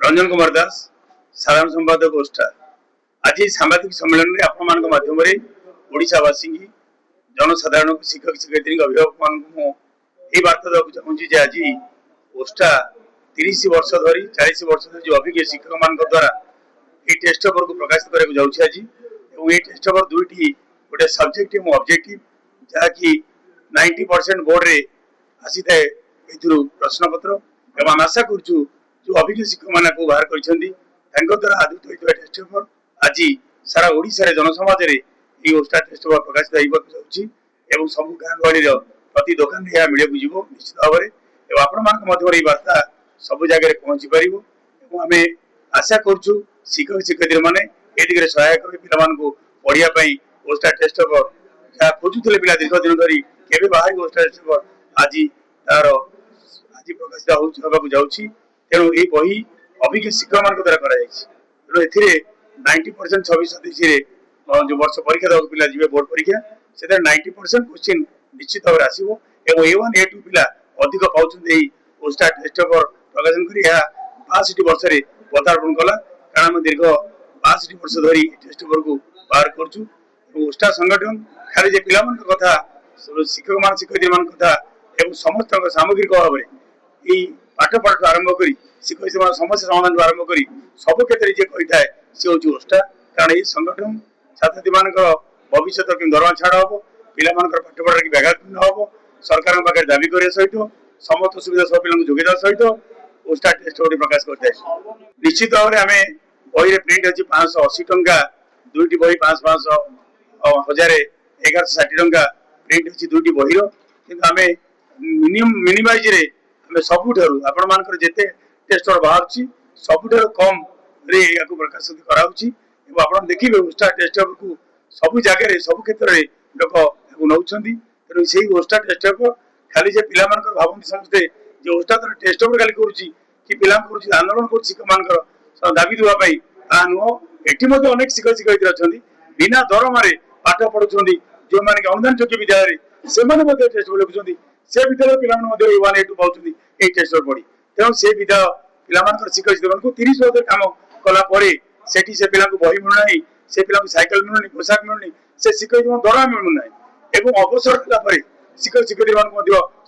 रंजन कुमार दास साधारण संपादक ओष्टा आज सांबादिक सम्मेलन में आपण माध्यम ओडावासी जनसाधारण शिक्षक शिक्षयित्री अभिभावक बार्ता देवाक चाहूँगी आज ओष्टा 30 वर्ष धरी 40 वर्ष धरी जो अभिज्ञ शिक्षक मान द्वारा ये टेस्ट पेपर को प्रकाशित करने जाऊँगी आज ये टेस्ट पेपर दुईटी गोटे सब्जेक्टिव और ऑब्जेक्टिव जहाँकि 90% बोर्ड रे आसी था प्रश्न पत्र एवं आम आशा करूँ जो अभिज्ञ शिक्षक मान को बाहर द्वारा आदित होता टेस्ट पेपर आज सारा ओडिशा रे जनसमाज रे ये ओस्टा टेस्ट पेपर प्रकाशित होगा सब गाँ गहली प्रति दुकान यह मिले बुझे निश्चित भाव में आपण बार्ता सब जगह पहुंची पार आम आशा करूँ शिक्षक शिक्षयित्री मैंने ए दिगरे सहायक पिला पढ़ाई ओस्टा टेस्ट पेपर जहाँ खोजुले पिला दीर्घ दिन धरी केवे बाहर ओस्टा टेस्ट पेपर आज तार आज प्रकाशित होगा जाऊँगी तेणु ये बही अभिज्ञ शिक्षक मान द्वारा तेणु ए 90% 26-27 जो वर्ष परीक्षा देवा पिला जी बोर्ड परीक्षा से 90% क्वेश्चन निश्चित भाव आसो A1 A2 पिला अधिक पाँच ओस्टा टेस्ट पेपर प्रकाशन कर 62 वर्ष पदार्पण कला कारण दीर्घ 62 वर्ष धरी टेस्ट पेपर को बाहर करूँ ओस्टा संगठन खाली पिला कथा शिक्षक मान शिक्षयित्री मान कथा समस्त सामग्रिक भाव में पाठ पाठ आरंभ कर शिक्षयित्री समस्या समाधान आरंभ कर सब क्षेत्र में जी कही था सी हूँ ओस्टा कारण ये संगठन छात्र छात्री मान भविष्य कि दरमा छाड़ हम पिला पाठ पढ़ा की व्याघात न हम सरकार पाखे दाबी करने सहित समस्त सुविधा सब पिला जोगेदा सहित ओस्टा टेस्ट गोटे प्रकाश करते निश्चित भाव में आम बही प्रिंट अच्छी 580 टंका दुईटी बही 500 1000 1160 टंका प्रिंट अच्छी दुईटी बही आम मिनिमाइज सबुठार आपण जिते टेस्ट बाहर सबुठार कम रे प्रकाशित कराऊँगी आप देखिए ओस्टा टेस्ट पेपर को सब जगह सब क्षेत्र में लोक नौकरी तेणु से ओस्टा टेस्ट पेपर खाली जे पिला भावती समस्ते ओस्टा तरह टेस्ट पेपर खाली करुच्ची कि पिला आंदोलन कर शिक्षक मान दाबी देवाई ता नुह एटी अनेक शिक्षक शिक्षयित्री अच्छा बिना दरमार पाठ पढ़ुं जो मैंने अनुदान योग्य विद्यालय से टेस्ट पेपर लिखुं से विद्यालय पिला A1 A2 पाँच टेस्ट पेपर पढ़ी तेणु से विद्या पिला शिक्षयित्री 30,000 कम कलापर से पिला बही मिलूना से पिला साइकेल मिलूनी पोशाक मिलूनी से शिक्षयित्री दरमा मिलूना एवं अवसर कलापर शिक्षक शिक्षयित्री मान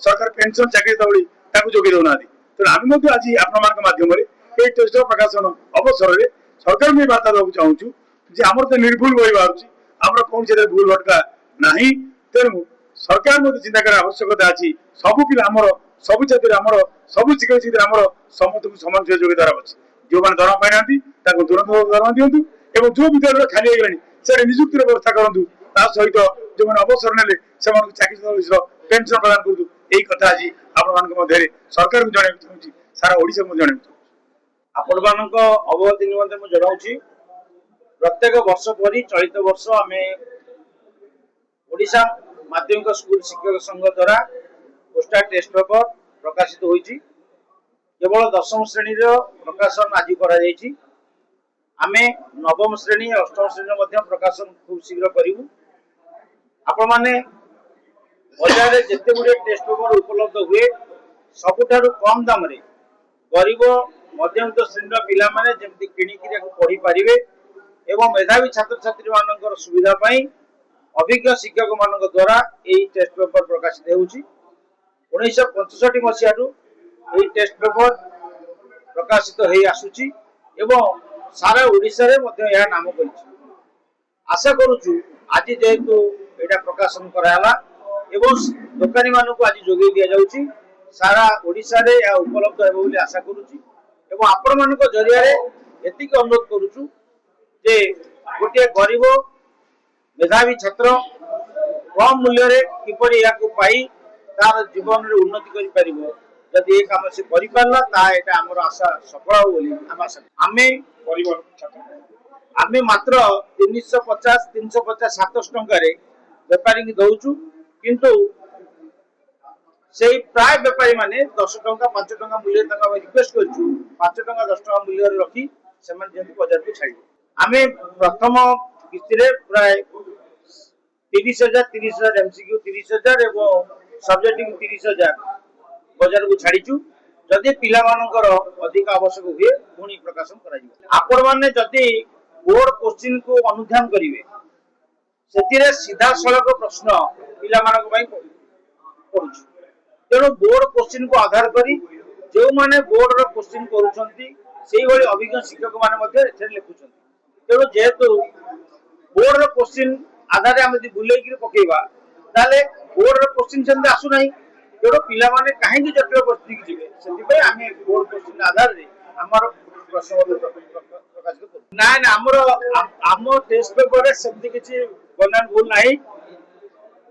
सरकार पेंशन चाकरी जोगे दौना तेणु आम आज आपध्यम टेस्ट प्रकाशन अवसर में सरकार में बार्ता देवाक चाहूँ आम तो निर्भुल बही बाहर आम कौन से भूल भटका ना तेणु सरकार चिंता कर आवश्यकता अच्छी सब पिला सब छात्र सब शिक्षक शिक्षयित्री समस्त को समान सुविधा जोगे द्वारा अच्छी जो मैंने दरमा पाई ना तुरंत दरमा दिंतु और जो विद्यालय खाली होगा से निजुक्ति व्यवस्था करूँ ता सहित जो मैंने अवसर ने चाकरी पेंशन प्रदान करूँ यही कथा आज आप सरकार को जन चाहूँगी सारा ओडिशा को जन आपण अवगति निमंते मुझे जनाऊँ प्रत्येक वर्ष परी चलित वर्ष आम ओडिशा माध्यमिक स्कूल शिक्षक संघ द्वारा ओस्टा टेस्ट पेपर प्रकाशित होती केवल 10वीं श्रेणी प्रकाशन आज करा आमे नवम श्रेणी अष्टम श्रेणी प्रकाशन खूब शीघ्र करूँ आपण मैंने बाजार जिते गुड़े टेस्ट पेपर उपलब्ध हुए सबुठारु कम दाम रे गरीब मध्यवित्त श्रेणी पिला माने जेमती किणिकी पढ़ी पारिबे एवं मेधावी छात्र छात्री मानकर सुविधा पाई अभिज्ञ शिक्षक मान द्वारा यही टेस्ट पेपर प्रकाशित होउची 1965 मसीहा यही टेस्ट पेपर प्रकाशित हो आसुची एवं सारा ओडिशा रे मध्य यह नाम करिछि आशा करूछु आज जेहेतु एटा प्रकाशन कराला एवं दुकानी मान को आज जोगे दिया जाउची सारा ओडिशा रे या उपलब्ध हेबो बोली आशा करूछि एवं आपण मान को जरिया रे एतिक अनुरोध करूछु जे गोटे गरीब मेधावी छात्र कम मूल्य रे किपरि याकु पाई तार जीवन रे उन्नति करि परिबो जदि एक काम से करि पारला ता एटा हमर आशा सफल हो बोली हम आशा आमे परिवार छात्र आमे मात्र 350 350 700 टंका रे व्यापारी की दउछु किंतु सेही प्राय व्यापारी माने 10 टंका 5 टंका मूल्य तंका रिक्वेस्ट करछु 5 टंका 10 टंका मूल्य रे रखी सेमान जेंति बाजार को छाड़ी आमे प्रथम किस्ती रे प्राय 30,000 MCQ 30,000 एवं सब्जेक्टिव 30,000 बाजार को छाड़ीचु जदि पिलामानंकर अधिक आवश्यक हुए पुणी प्रकाशन करा आपण माने जदि बोर्ड क्वेश्चन को अनुध्यान करिवे सेतिरे सीधा सड़क प्रश्न पिलामानक पई पड़ुछ तेणु बोर्ड क्वेश्चन को आधार करी जो माने बोर्ड रो क्वेश्चन करूछंती सेही भली अभिज्ञ शिक्षक माने मध्ये एथे लिखुछंती तेणु जेहेतु बोर्ड रो क्वेश्चन आधार हम यदि बुलेई कि पकेबा ताले बोर्ड रो क्वेश्चन सेंते आसु नाही तेणु पिला माने काहे कि जटिल परिस्थिति की जिवे सेति पई आमे बोर्ड क्वेश्चन आधार रे हमर प्रश्न प्रकाशित करू ना ना हमर टेस्ट पेपर रे सेति किछि बनान भूल नाही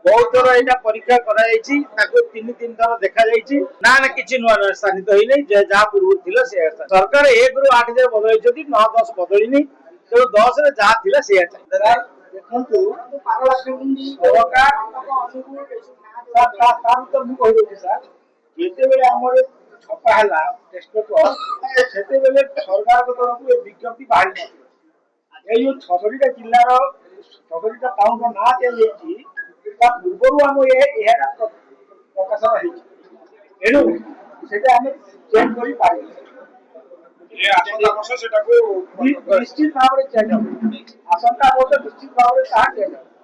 बहुत थर एटा परीक्षा करा जायछि ताको तीन थर देखा जायछि ना ना किछि नुआ नुआ स्थानित होई नै जे जा पूर्व थिला से सरकार 1 रु 8 जे बदलै छथि 9 10 बदली नै तेणु 10 रे जा थिला से देखंतु पागला सरकार अनुकूल तो मु कहि देछि सर जेते बेले हमर छपा हला टेस्ट पेपर सेते बेले सरकार को तरफ ए विज्ञप्ति बाहरी नै ए जो 66टा जिल्ला रो 66टा टाउन रो ना चेंज हेछि ता पूर्वरु हम एहा प्रकाशन हेछि एनु सेटा हम चेंज करि पारि ये आसंता वर्ष सेटा को निश्चित भाव रे चेंज हो आसंता वर्ष निश्चित भाव रे ता चेंज हो